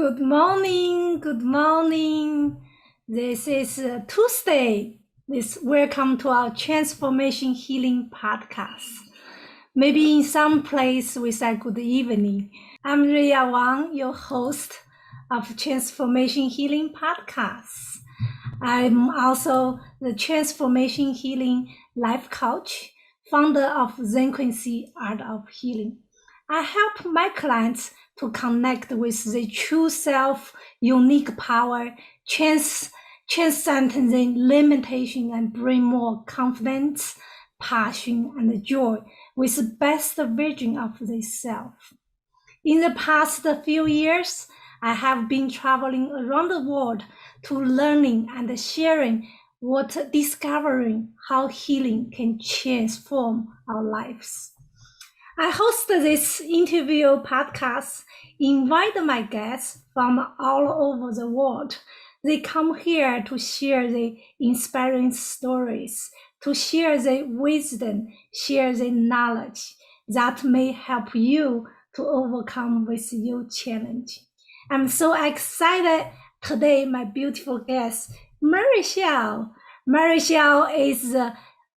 Good morning. Good morning. This is Tuesday. Welcome to our Transformation Healing podcast. Maybe in some place we say good evening. I'm Riya Wang, your host of Transformation Healing podcast. I'm also the Transformation Healing life coach, founder of Zenquency Art of Healing. I help my clients to connect with the true self, unique power, transcend the limitation, and bring more confidence, passion, and joy with the best version of the self. In the past few years, I have been traveling around the world to learning and sharing discovering how healing can transform our lives. I host this interview podcast, invite my guests from all over the world. They come here to share the inspiring stories, to share the wisdom, share the knowledge that may help you to overcome with your challenge. I'm so excited today, my beautiful guest, Maricel. Maricel is a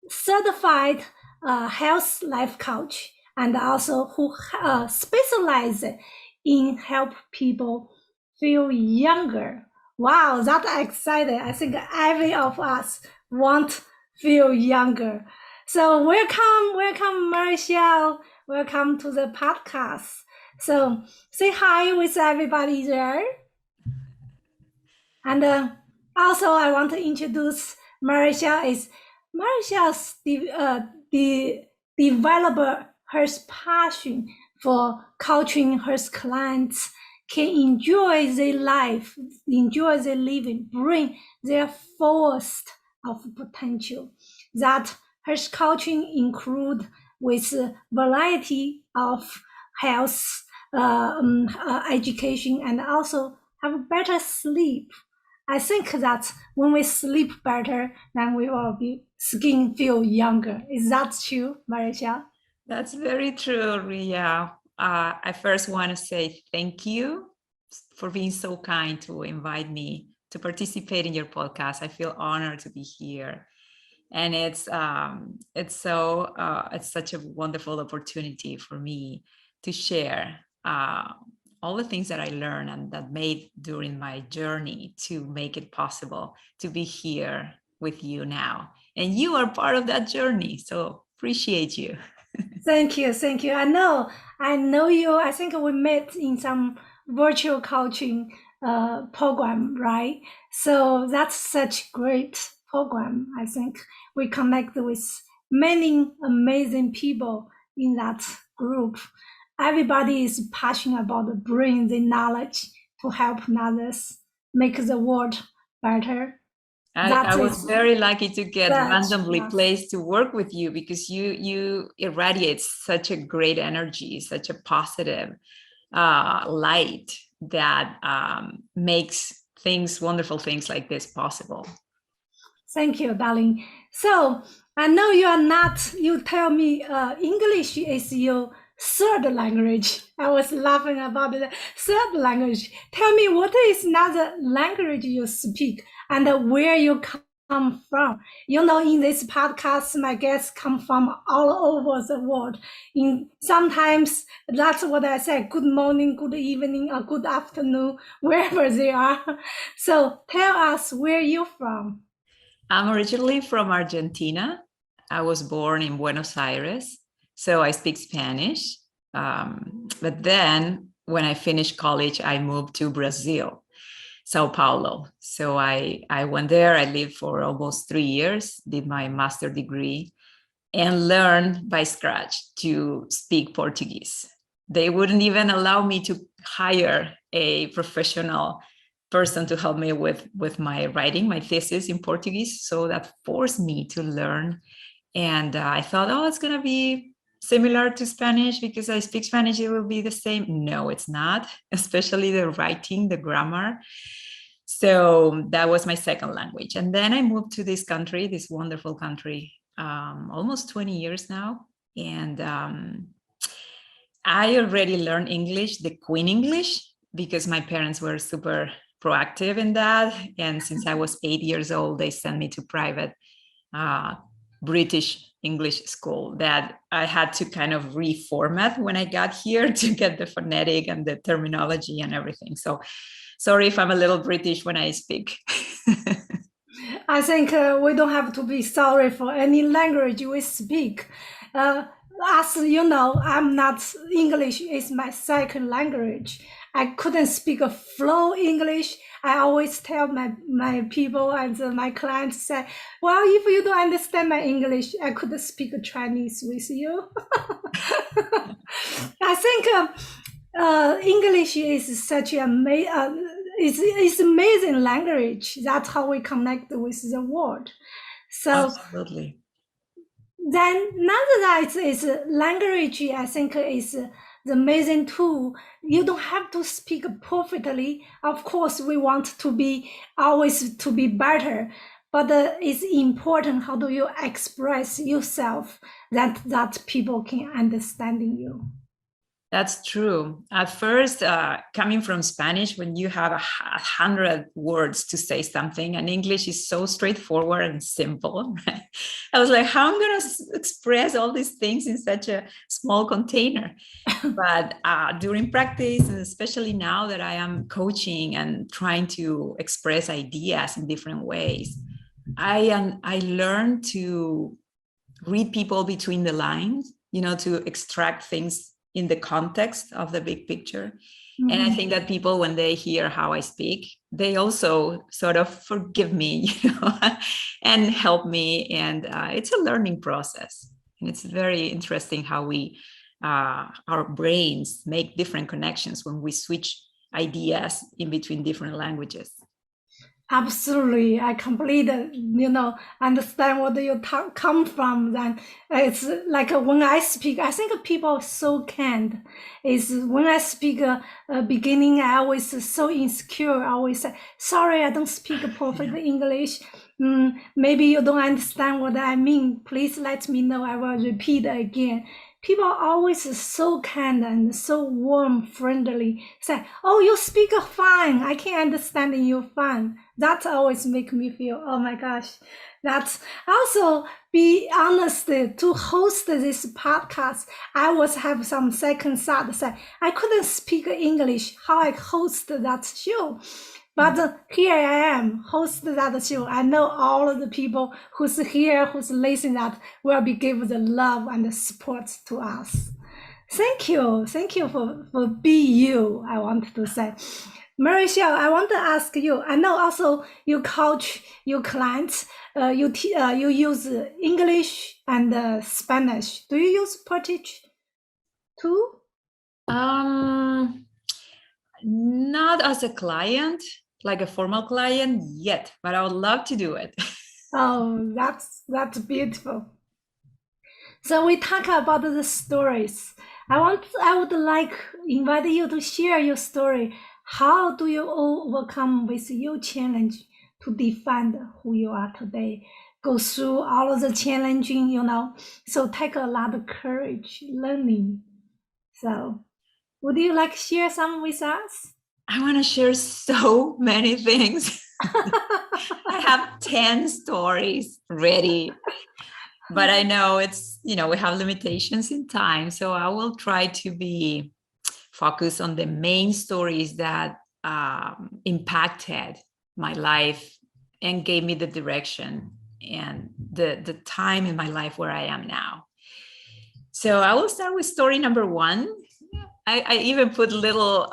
certified health life coach and also who specializes in help people feel younger. Wow, that's exciting. I think every of us want feel younger. So welcome, Maricel. Welcome to the podcast. So say hi with everybody there. And also I want to introduce Maricel. Maricel's the developer her passion for coaching her clients can enjoy their life, enjoy their living, bring their fullest of potential. That her coaching include with a variety of health, education, and also have better sleep. I think that when we sleep better, then we will be skin feel younger. Is that true, Maricel? That's very true, Riya. I first want to say thank you for being so kind to invite me to participate in your podcast. I feel honored to be here, and it's such a wonderful opportunity for me to share all the things that I learned and that made during my journey to make it possible to be here with you now. And you are part of that journey, so appreciate you. Thank you. I know you. I think we met in some virtual coaching program, right? So that's such great program. I think we connect with many amazing people in that group. Everybody is passionate about bringing the knowledge to help others make the world better. I was very lucky to get randomly placed to work with you because you irradiate such a great energy, such a positive light that makes wonderful things like this possible. Thank you, darling. So I know you tell me English is your third language. I was laughing about the third language. Tell me, what is another language you speak and where you come from? You know, in this podcast, my guests come from all over the world. Sometimes that's what I say, good morning, good evening, or good afternoon, wherever they are. So tell us where you're from. I'm originally from Argentina. I was born in Buenos Aires, so I speak Spanish. But then when I finished college, I moved to Brazil, Sao Paulo. So I went there, I lived for almost 3 years, did my master's degree, and learned by scratch to speak Portuguese. They wouldn't even allow me to hire a professional person to help me with my writing, my thesis in Portuguese. So that forced me to learn. And I thought, it's going to be similar to Spanish because I speak Spanish, it will be the same. No, it's not, especially the writing, the grammar. So that was my second language. And then I moved to this country, this wonderful country, almost 20 years now. And I already learned English, the Queen English, because my parents were super proactive in that. And since I was 8 years old, they sent me to private British English school that I had to kind of reformat when I got here to get the phonetic and the terminology and everything. So sorry if I'm a little British when I speak. I think we don't have to be sorry for any language we speak. As you know, I'm not English is my second language. I couldn't speak a flow English. I always tell my people and my clients say, well, if you don't understand my English, I could speak Chinese with you. I think English is such it's amazing language. That's how we connect with the world. So absolutely. then another that is language, I think is the amazing tool. You don't have to speak perfectly. Of course, we want to be always to be better, but it's important how do you express yourself that people can understand you. That's true. At first, coming from Spanish, when you have 100 words to say something, and English is so straightforward and simple, right? I was like, how am I going to express all these things in such a small container? But during practice, and especially now that I am coaching and trying to express ideas in different ways, I learned to read people between the lines, to extract things in the context of the big picture. Mm-hmm. And I think that people, when they hear how I speak, they also sort of forgive me, and help me. And it's a learning process. And it's very interesting how our brains make different connections when we switch ideas in between different languages. Absolutely, I completely, understand where you come from. Then it's like when I speak, I think people are so kind. Is when I speak, beginning, I always so insecure. I always say, "Sorry, I don't speak perfect English. Maybe you don't understand what I mean. Please let me know. I will repeat again." People are always so kind and so warm, friendly. Say, "Oh, you speak fine. I can understand you fine." That always make me feel, oh my gosh. That's also be honest to host this podcast. I was have some second thought. Say, I couldn't speak English. How I host that show? But here I am, host that show. I know all of the people who's here, who's listening that will be give the love and the support to us. Thank you for be you, I want to say. Maricel, I want to ask you, I know also you coach your clients, you use English and Spanish. Do you use Portuguese too? Not as a client, like a formal client yet, but I would love to do it. Oh, that's beautiful. So we talk about the stories. I would like invite you to share your story. How do you overcome with your challenge to define who you are today? Go through all of the challenging, so take a lot of courage learning. So would you like to share some with us? I want to share so many things. I have 10 stories ready, but I know it's, we have limitations in time. So I will try to be focused on the main stories that impacted my life and gave me the direction and the time in my life where I am now. So I will start with story number 1. I even put little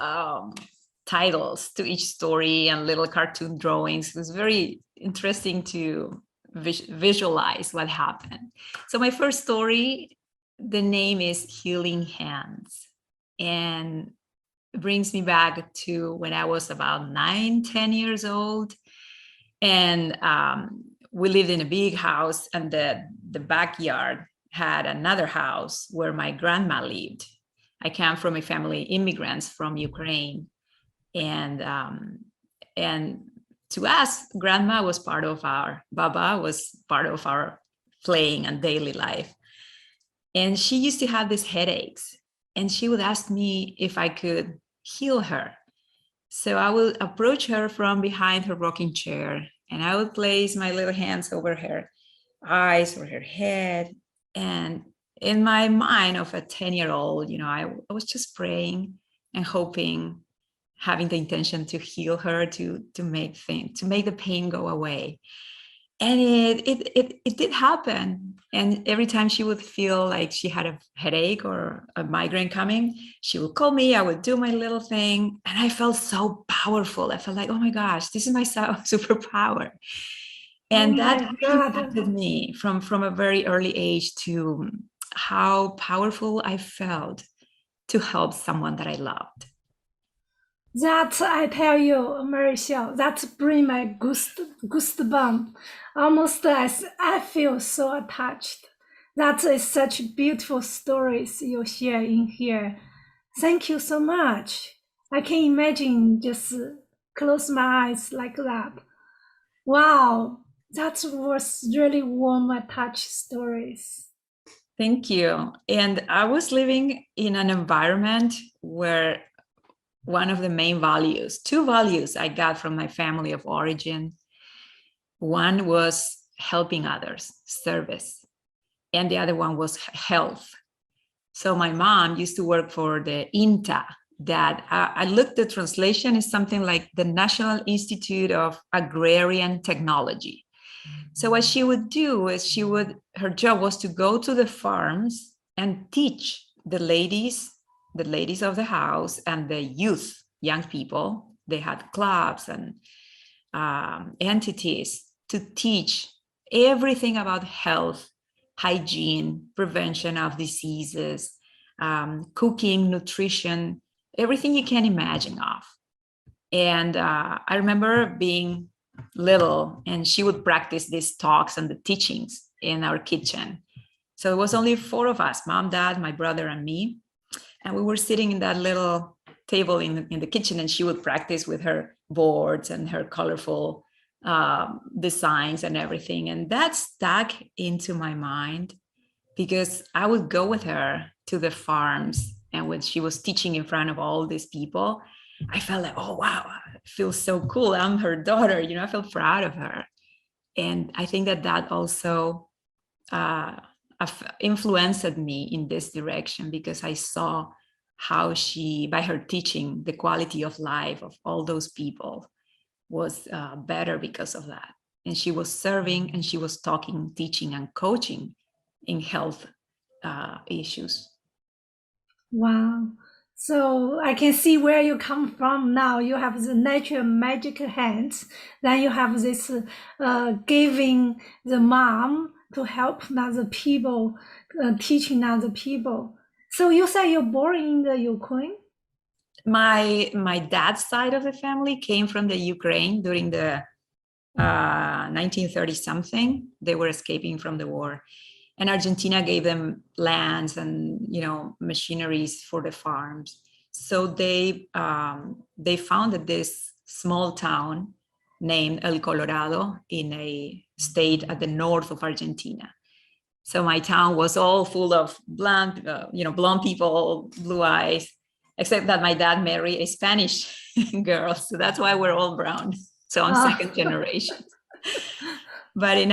titles to each story and little cartoon drawings. It was very interesting to visualize what happened. So my first story, the name is Healing Hands. And it brings me back to when I was about 9-10 years old. And we lived in a big house, and the backyard had another house where my grandma lived. I came from a family immigrants from Ukraine. And to us, grandma was part of Baba was part of our playing and daily life. And she used to have these headaches, and she would ask me if I could heal her. So I will approach her from behind her rocking chair, and I would place my little hands over her eyes or her head. And in my mind of a 10-year-old, I was just praying and hoping, having the intention to heal her, to make the pain go away. And it did happen. And every time she would feel like she had a headache or a migraine coming, she would call me. I would do my little thing, and I felt so powerful. I felt like, oh my gosh, this is my superpower. Oh And that my really God. impacted me from a very early age to how powerful I felt to help someone that I loved. That I tell you, Maricel, that bring my goosebump. Almost as I feel so attached. That is such beautiful stories you share in here. Thank you so much. I can imagine just close my eyes like that. Wow, that was really warm, attached stories. Thank you. And I was living in an environment where one of the main values, two values I got from my family of origin. One was helping others, service, and the other one was health. So my mom used to work for the INTA, that I looked, the translation is something like the National Institute of Agrarian Technology. So what she would do is her job was to go to the farms and teach the ladies of the house and the youth, young people. They had clubs and entities to teach everything about health, hygiene, prevention of diseases, cooking, nutrition, everything you can imagine of. And I remember being little, and she would practice these talks and the teachings in our kitchen. So it was only four of us, mom, dad, my brother, and me. And we were sitting in that little table in the kitchen, and she would practice with her boards and her colorful designs and everything. And that stuck into my mind because I would go with her to the farms. And when she was teaching in front of all these people, I felt like, oh, wow, it feels so cool. I'm her daughter. I felt proud of her. And I think that also influenced me in this direction, because I saw how she, by her teaching, the quality of life of all those people was better because of that. And she was serving, and she was talking, teaching, and coaching in health issues. Wow. So I can see where you come from now. You have the natural magic hands. Then you have this giving the mom to help other people, teaching other people. So you say you're born in the Ukraine? My dad's side of the family came from the Ukraine during the 1930 something. They were escaping from the war, and Argentina gave them lands and machineries for the farms. So they founded this small town named El Colorado in a state at the north of Argentina. So my town was all full of blonde people, blue eyes, except that my dad married a Spanish girl. So that's why we're all brown. So I'm second generation. But in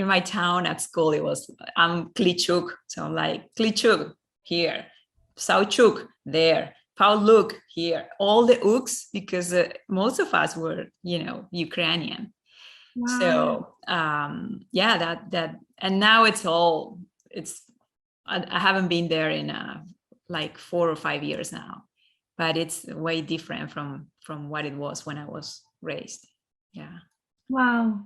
my town at school, I'm Klichuk. So I'm like, Klichuk here, Sauchuk there, Pauluk here, all the Uks, because most of us were, Ukrainian. Wow. So that, and now I haven't been there in like 4 or 5 years now, but it's way different from what it was when I was raised. Yeah. Wow.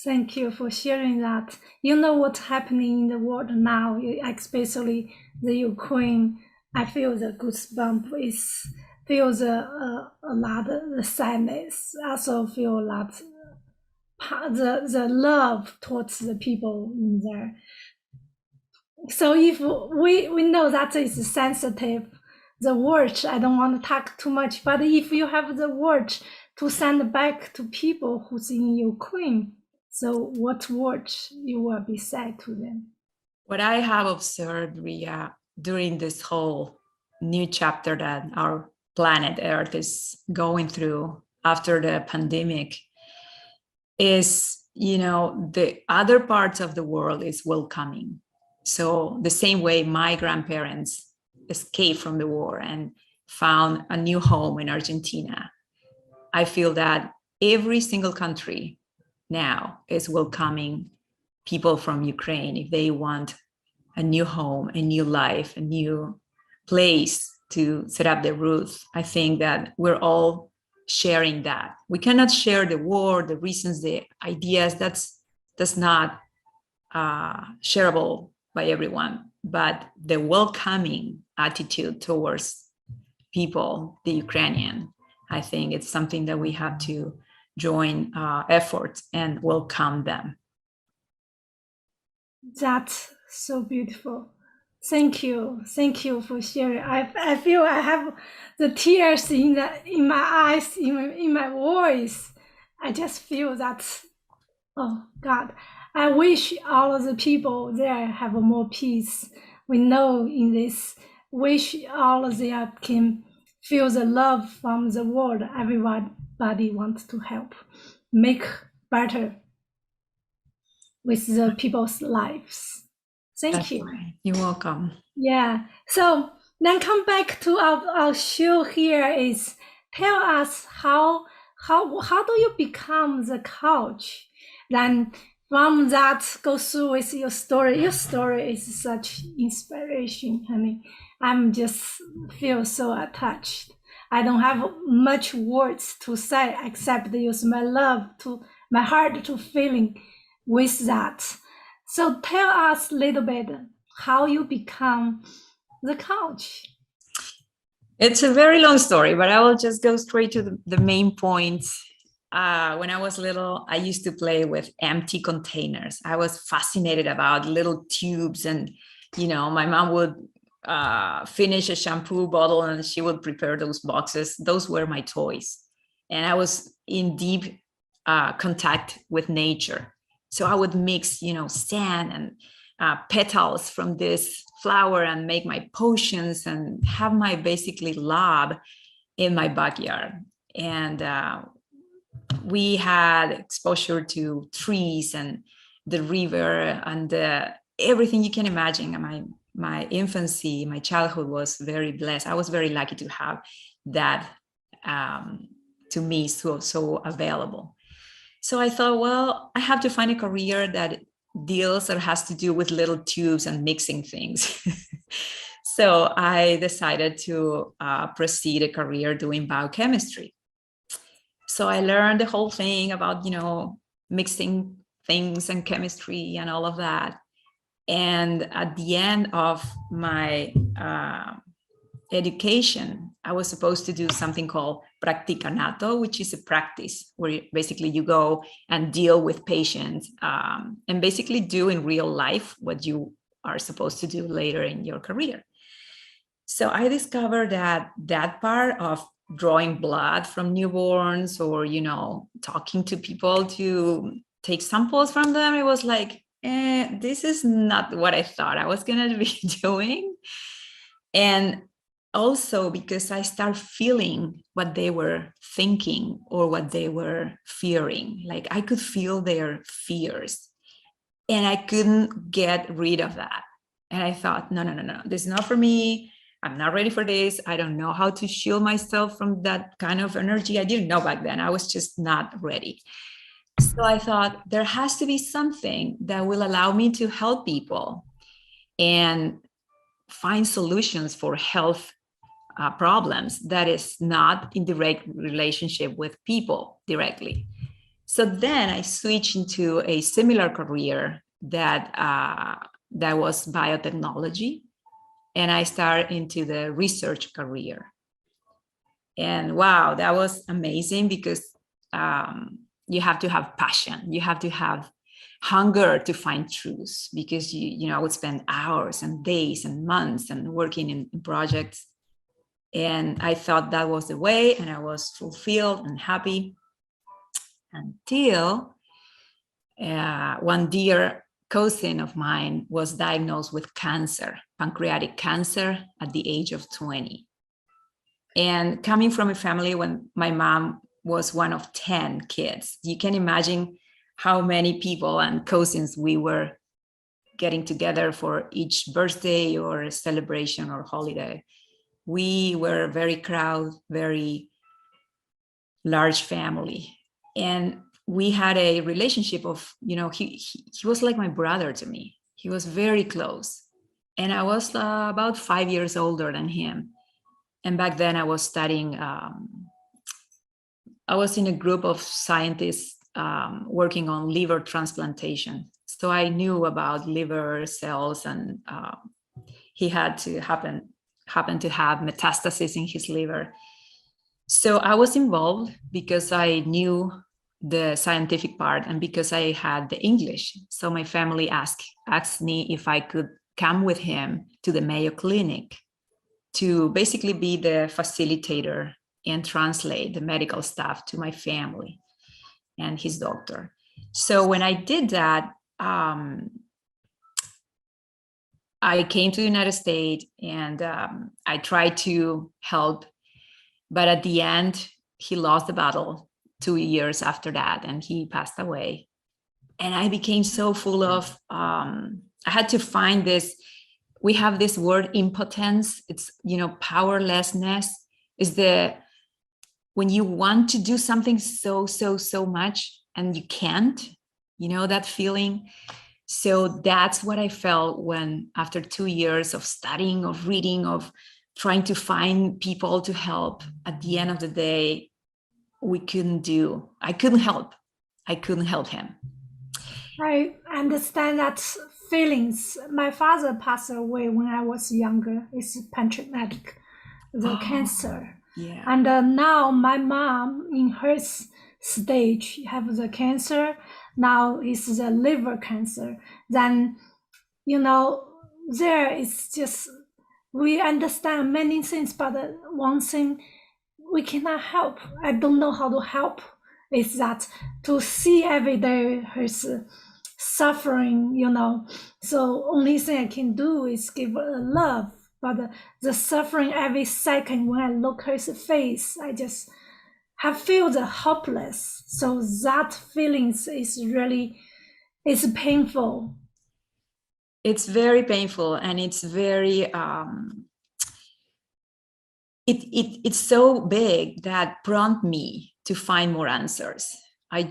Thank you for sharing that. You know what's happening in the world now, especially the Ukraine. I feel the goosebump. Feels a lot of the sadness. I also feel a lot the love towards the people in there. So if we know that is sensitive, the words, I don't want to talk too much, but if you have the words to send back to people who's in Ukraine, so what words you will be said to them? What I have observed, Ria, during this whole new chapter that our planet Earth is going through after the pandemic is, the other parts of the world is welcoming. So the same way my grandparents escaped from the war and found a new home in Argentina, I feel that every single country now is welcoming people from Ukraine if they want a new home, a new life, a new place to set up their roots. I think that we're all sharing that. We cannot share the war, the reasons, the ideas. That's not shareable by everyone. But the welcoming attitude towards people, the Ukrainian, I think it's something that we have to join efforts and welcome them. That's so beautiful. Thank you. Thank you for sharing. I feel I have the tears in my eyes, in my voice. I just feel that, oh God, I wish all of the people there have more peace. We know in this, wish all of them can feel the love from the world. Everybody wants to help, make better with the people's lives. Thank you. Right. You're welcome. Yeah. So then come back to our show here is tell us how do you become the coach? Then from that go through with your story. Your story is such inspiration. I mean, I'm just feel so attached. I don't have much words to say except use my my heart to feeling with that. So tell us a little bit how you become the coach. It's a very long story, but I will just go straight to the main points. When I was little, I used to play with empty containers. I was fascinated about little tubes, and my mom would finish a shampoo bottle and she would prepare those boxes. Those were my toys, and I was in deep contact with nature. So I would mix, sand and petals from this flower and make my potions and have my basically lab in my backyard. And we had exposure to trees and the river and everything you can imagine. My infancy, my childhood was very blessed. I was very lucky to have that to me so available. So I thought, well, I have to find a career that deals or has to do with little tubes and mixing things. So I decided to proceed a career doing biochemistry. So I learned the whole thing about, mixing things and chemistry and all of that. And at the end of my education, I was supposed to do something called practicanato, which is a practice where basically you go and deal with patients and basically do in real life what you are supposed to do later in your career. So I discovered that part of drawing blood from newborns or, talking to people to take samples from them, it was like, this is not what I thought I was going to be doing. And also because I start feeling what they were thinking or what they were fearing. Like I could feel their fears and I couldn't get rid of that. And I thought, no, this is not for me. I'm not ready for this. I don't know how to shield myself from that kind of energy. I didn't know back then. I was just not ready. So I thought there has to be something that will allow me to help people and find solutions for health problems that is not in direct relationship with people directly. So then I switched into a similar career that was biotechnology, and I started into the research career. And wow, that was amazing because you have to have passion, you have to have hunger to find truth, because I would spend hours and days and months and working in projects. And I thought that was the way, and I was fulfilled and happy until one dear cousin of mine was diagnosed with cancer, pancreatic cancer, at the age of 20. And coming from a family when my mom was one of 10 kids, you can imagine how many people and cousins we were getting together for each birthday or celebration or holiday. We were a very crowded, very large family. And we had a relationship of, he was like my brother to me. He was very close. And I was about 5 years older than him. And back then I was studying, I was in a group of scientists working on liver transplantation. So I knew about liver cells, and he had to happen to have metastasis in his liver. So I was involved because I knew the scientific part and because I had the English. So my family asked me if I could come with him to the Mayo Clinic to basically be the facilitator and translate the medical stuff to my family and his doctor. So when I did that, I came to the United States and I tried to help. But at the end, he lost the battle 2 years after that, and he passed away. And I became so full of, I had to find this, we have this word impotence. It's, powerlessness is when you want to do something so much and you can't, that feeling. So that's what I felt when, after 2 years of studying, of reading, of trying to find people to help, at the end of the day, I couldn't help him. I understand that feelings. My father passed away when I was younger. It's pancreatic, the cancer. Yeah. And now my mom, in her stage, have the cancer. Now it's the liver cancer. Then, there is just, we understand many things, but one thing we cannot help. I don't know how to help. Is that to see every day her suffering, So only thing I can do is give her love. But the suffering every second when I look her face, I just feel the hopeless. So that feelings is really, it's painful. It's very painful, and it's very it's so big that prompt me to find more answers. I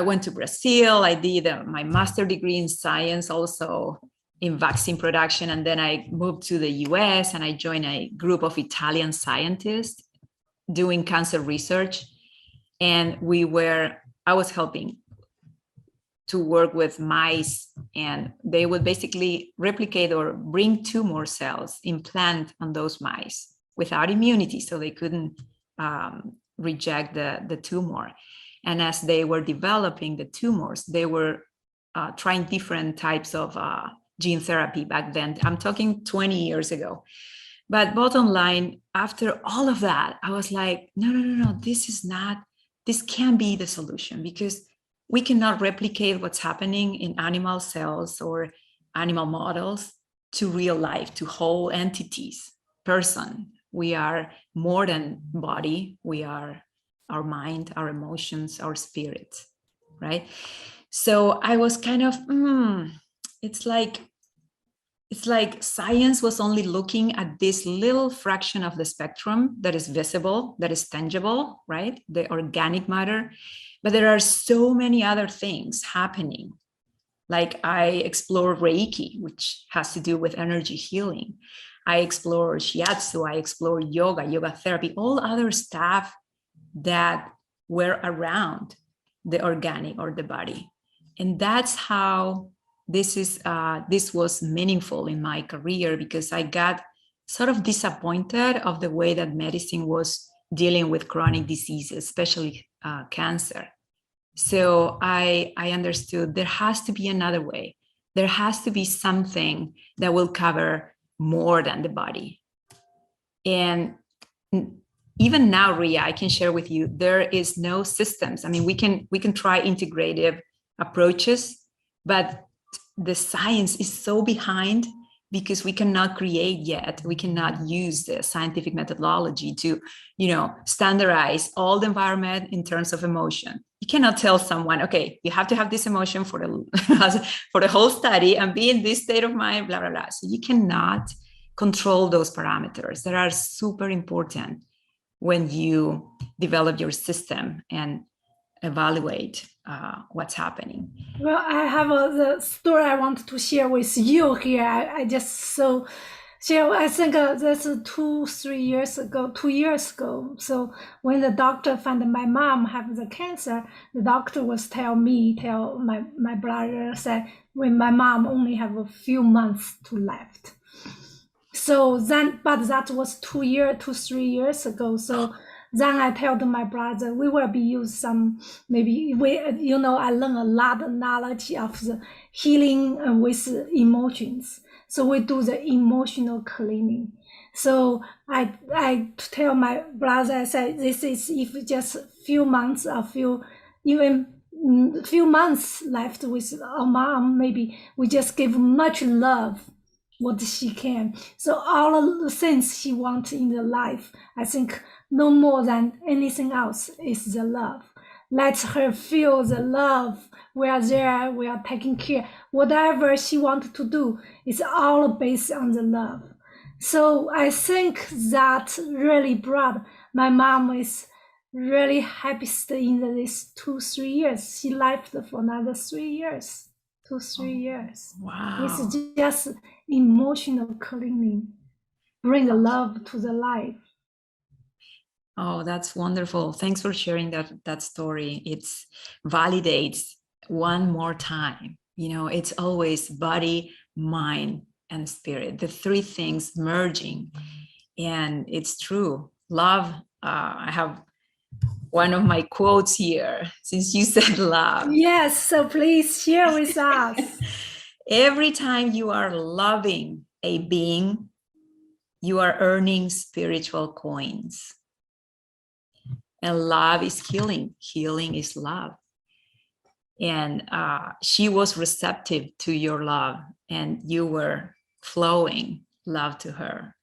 went to Brazil. I did my master's degree in science, also in vaccine production. And then I moved to the US and I joined a group of Italian scientists doing cancer research. And I was helping to work with mice, and they would basically replicate or bring tumor cells, implant on those mice without immunity, so they couldn't reject the tumor. And as they were developing the tumors, they were trying different types of gene therapy back then. I'm talking 20 years ago. But bottom line, after all of that, I was like, no, this can't be the solution, because we cannot replicate what's happening in animal cells or animal models to real life, to whole entities, person. We are more than body. We are our mind, our emotions, our spirit, right? So I was kind of, it's like science was only looking at this little fraction of the spectrum that is visible, that is tangible, right? The organic matter. But there are so many other things happening. Like I explore Reiki, which has to do with energy healing. I explore shiatsu, I explore yoga therapy, all other stuff that were around the organic or the body. And that's how this was meaningful in my career, because I got sort of disappointed of the way that medicine was dealing with chronic diseases, especially cancer. So I understood there has to be another way. There has to be something that will cover more than the body. And even now, Riya, I can share with you, there is no systems. I mean, we can try integrative approaches, but the science is so behind because we cannot create yet. We cannot use the scientific methodology to, standardize all the environment in terms of emotion. You cannot tell someone, okay, you have to have this emotion for the whole study and be in this state of mind, blah, blah, blah. So you cannot control those parameters that are super important when you develop your system and evaluate what's happening. Well, I have the story I want to share with you here. I just share. I think that's 2 years ago. So when the doctor found my mom have the cancer, the doctor was tell my brother said when my mom only have a few months to left. So then, but that was 3 years ago. So then I told my brother, we will be use some, maybe I learned a lot of knowledge of the healing with emotions. So we do the emotional cleaning. So I tell my brother, I said, this is if just few months or few months left with our mom, maybe we just give much love what she can. So all of the things she wants in the life, I think no more than anything else is the love. Let her feel the love. We are there, we are taking care. Whatever she wants to do is all based on the love. So I think that really brought my mom is really happiest in this 2-3 years. She left for another 3 years. 2-3 years. Wow. It's just emotional cleaning, bring the love to the life. Oh, that's wonderful. Thanks for sharing that story. It validates one more time. It's always body, mind, and spirit, the three things merging. And it's true. Love, I have one of my quotes here, since you said love. Yes, so please share with us. Every time you are loving a being, you are earning spiritual coins. And love is healing. Healing is love. And she was receptive to your love, and you were flowing love to her.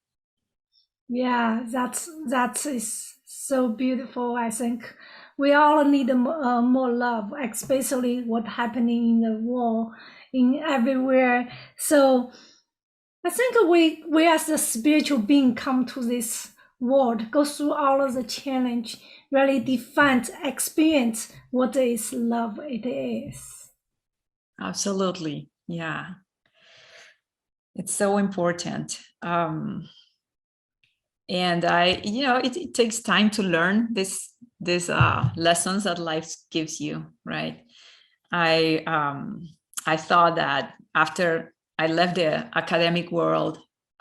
Yeah, that is so beautiful. I think we all need more love, especially what happening in the world, in everywhere. So I think we as a spiritual being come to this world, go through all of the challenge, really define, experience what is love it is. Absolutely. Yeah. It's so important. And it takes time to learn these lessons that life gives you, right? I thought that after I left the academic world,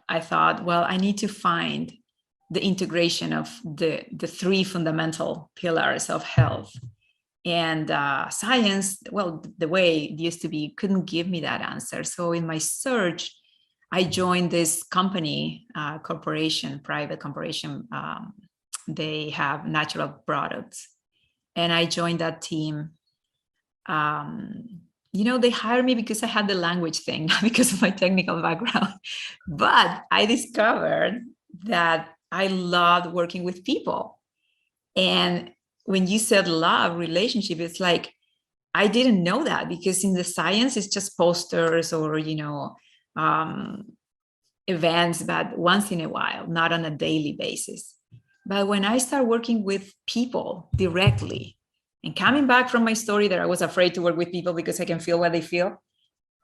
I thought, well, I need to find the integration of the three fundamental pillars of health. And science, well, the way it used to be, couldn't give me that answer. So in my search, I joined this company, private corporation. They have natural products. And I joined that team. They hired me because I had the language thing, not because of my technical background. But I discovered that I loved working with people. And when you said love, relationship, it's like, I didn't know that, because in the science, it's just posters or, events, but once in a while, not on a daily basis. But when I start working with people directly, and coming back from my story that I was afraid to work with people because I can feel what they feel,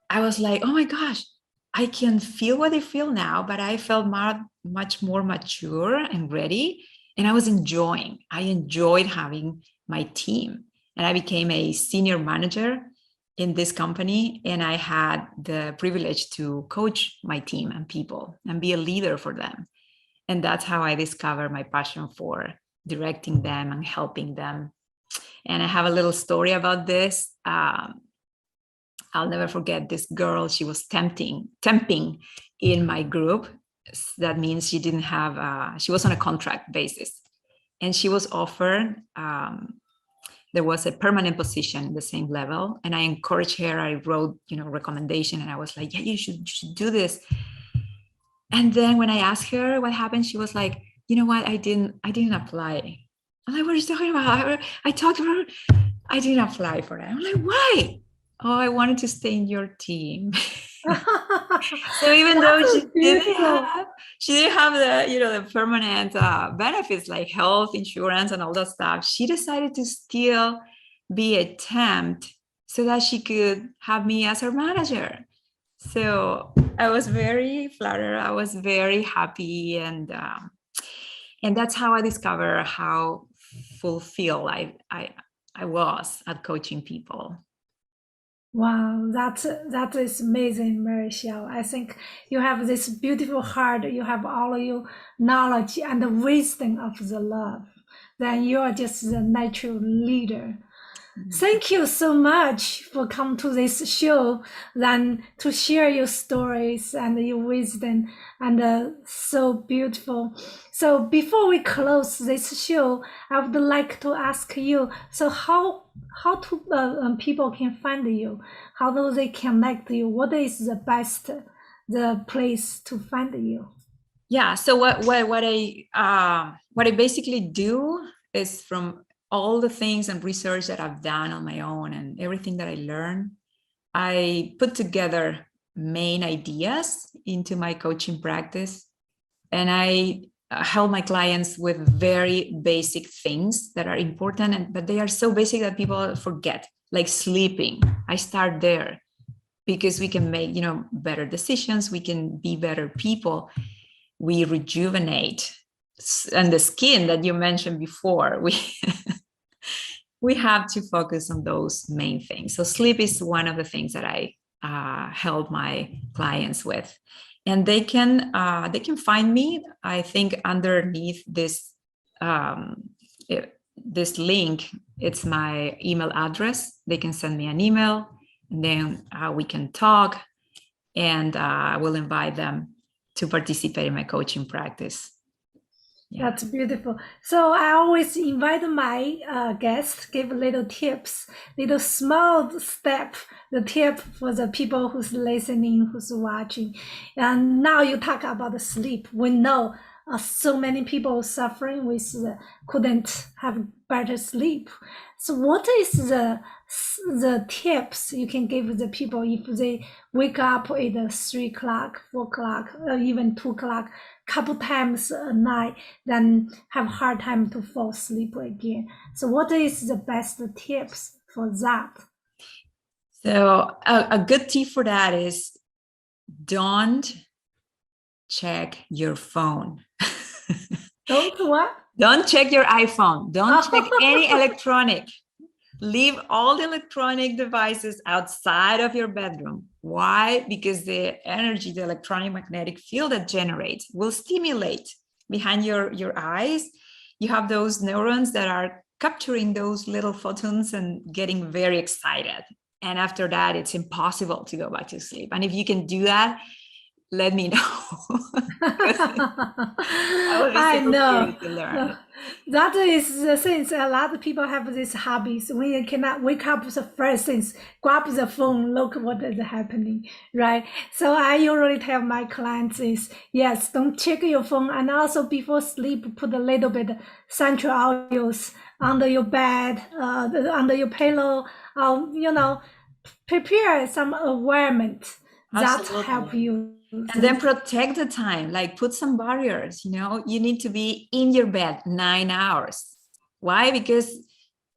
I was like, oh my gosh, I can feel what they feel now, but I felt much more mature and ready. And I enjoyed having my team. And I became a senior manager in this company. And I had the privilege to coach my team and people and be a leader for them. And that's how I discovered my passion for directing them and helping them. And I have a little story about this. I'll never forget this girl. She was temping in my group. That means she didn't have, she was on a contract basis. And she was offered, there was a permanent position in the same level. And I encouraged her. I wrote, recommendation. And I was like, yeah, you should do this. And then when I asked her what happened, she was like, you know what? I didn't apply. I'm like, what are you talking about? I talked to her. I didn't apply for that. I'm like, why? Oh, I wanted to stay in your team. So even though Beautiful. she didn't have the, you know, the permanent benefits like health insurance and all that stuff, she decided to still be a temp so that she could have me as her manager. So I was very flattered. I was very happy, and that's how I discovered how fulfilled I was at coaching people. Wow, that is amazing, Maricel. I think you have this beautiful heart. You have all your knowledge and the wisdom of the love. Then you are just the natural leader. Thank you so much for coming to this show, then to share your stories and your wisdom, and so beautiful. So before we close this show, I would like to ask you. So how to people can find you? How do they connect you? What is the best the place to find you? Yeah. So what I basically do is, from all the things and research that I've done on my own and everything that I learned, I put together main ideas into my coaching practice, and I help my clients with very basic things that are important, but they are so basic that people forget, like sleeping. I start there because we can make, you know, better decisions. We can be better people. We rejuvenate. And the skin that you mentioned before, we have to focus on those main things. So sleep is one of the things that I help my clients with, and they can find me, I think, underneath this this link. It's my email address. They can send me an email, and then we can talk, and I will invite them to participate in my coaching practice. Yeah. That's beautiful. So I always invite my guests, give little tips, little small step, the tip for the people who's listening, who's watching. And now you talk about the sleep. We know so many people suffering with couldn't have better sleep. So what is the tips you can give the people if they wake up at 3 o'clock, 4 o'clock, or even 2 o'clock, couple times a night, then have hard time to fall asleep again? So what is the best tips for that? So a good tip for that is, don't check your phone. Don't what? Don't check your iPhone. Don't check any electronic. Leave all the electronic devices outside of your bedroom. Why? Because the energy, the electronic magnetic field that generates, will stimulate behind your eyes. You have those neurons that are capturing those little photons and getting very excited. And after that, it's impossible to go back to sleep. And if you can do that, let me know. I know. To learn. That is the thing. A lot of people have these hobbies. When you cannot wake up, the first things, grab the phone, look what is happening, right? So I usually tell my clients is, yes, don't check your phone. And also before sleep, put a little bit essential oils under your bed, under your pillow, you know, prepare some environment that help you. And then protect the time, like put some barriers. You know, you need to be in your bed 9 hours. Why? Because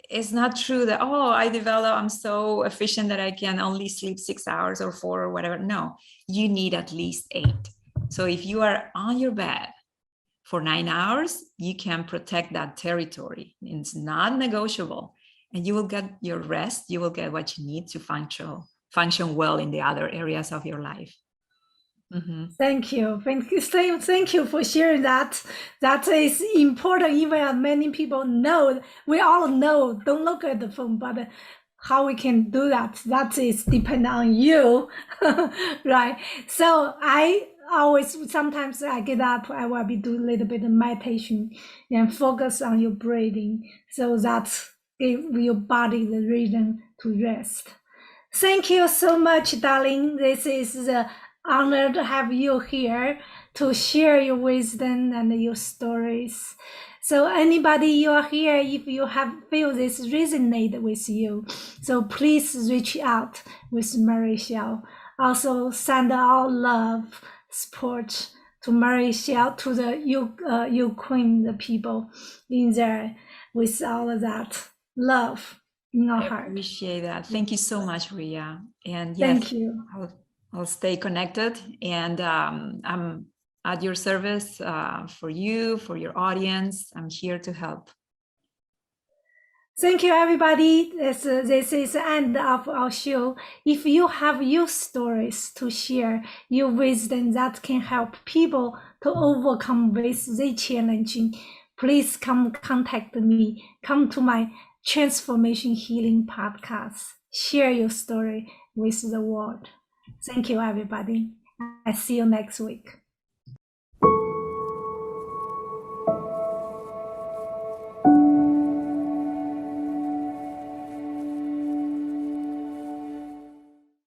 it's not true that, oh, I'm so efficient that I can only sleep 6 hours or 4 or whatever. No, you need at least 8. So if you are on your bed for 9 hours, you can protect that territory. It's not negotiable. And you will get your rest. You will get what you need to function well in the other areas of your life. Mm-hmm. Thank you. Thank you for sharing that. That is important. Even many people know, we all know, don't look at the phone, but how we can do that, that is depend on you, right? So I always, sometimes I get up, I will be doing a little bit of meditation and focus on your breathing. So that give your body the reason to rest. Thank you so much, darling. This is the honored to have you here to share your wisdom and your stories. So anybody you are here, if you have feel this resonate with you, so please reach out with Maricel. Also send our love, support to Maricel, to the Ukraine, the people in there, with all of that love in our heart. I appreciate that. Thank you so much, Riya. And yes, Thank you. I'll stay connected, and I'm at your service for you, for your audience. I'm here to help. Thank you, everybody. This is the end of our show. If you have your stories to share, your wisdom that can help people to overcome this challenging, please come contact me. Come to my Transformation Healing podcast. Share your story with the world. Thank you, everybody. I see you next week.